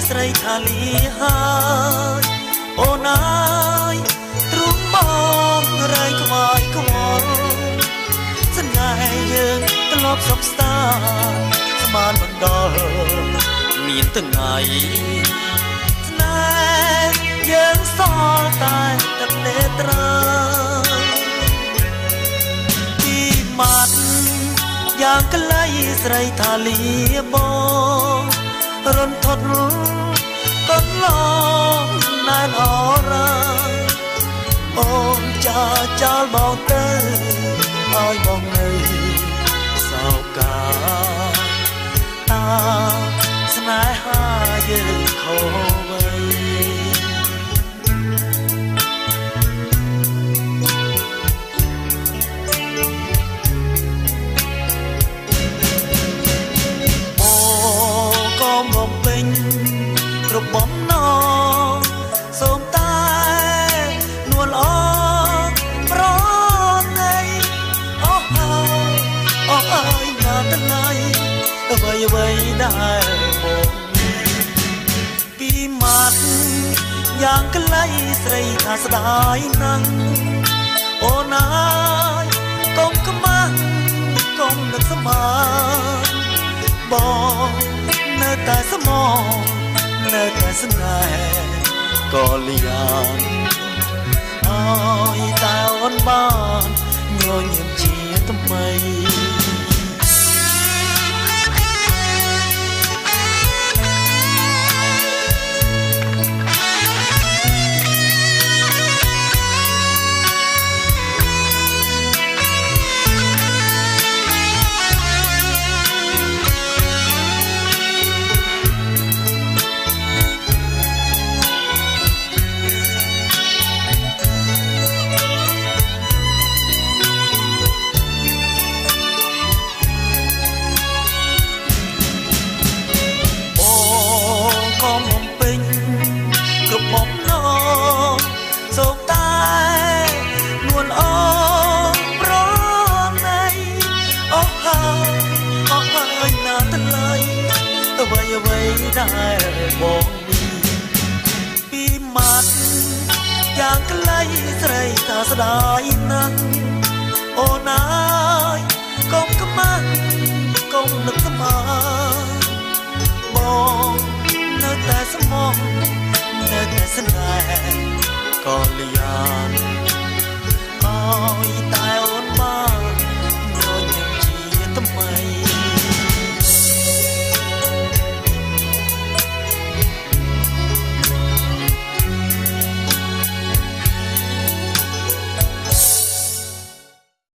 ស្រីថាលីហើយអូនអើយទ្រូងមករែងខ្វាយខ្វល់សន្នេហ៍យើងធ្លាប់សុខស្តាស្មានបណ្ដល់មានថ្ងៃស្នេហ៍យើងសល់តែទឹកនេត្រាពីមាត់យ៉ាងក្លៃស្រីថាលីបងរន្ធត់កន្លងណែនអរអូនចាចោលបងទៅឲ្យបងនៅសោកាតាស្នេហាយើងខូចໄວគ្រប់បំណងសូមតែនួលអងប្រណីអូអើយណាតឡៃអ្វីដែលមកពីមាត់យ៉ាងក្លៃស្រីថាស្ដាយណាស់អូនអើយកុំខ្មាស់កុំនឹកស្មានបងនៅតែស្មោះនៅតែស្នេហ៍ក៏លៀងអើយតែអូនបានញញឹមជាថ្មីសូមតែនួលអងប្រណីអូហើយណាតឡៃអ្វីដែលបងនេះពីមាត់យ៉ាងក្លៃស្រីថាស្ដាយណាស់អូនអើយកុំខ្មាស់កុំនឹកស្មានបងនៅតែស្មោះនៅតែស្នេហ៍ក៏លៀងអើយ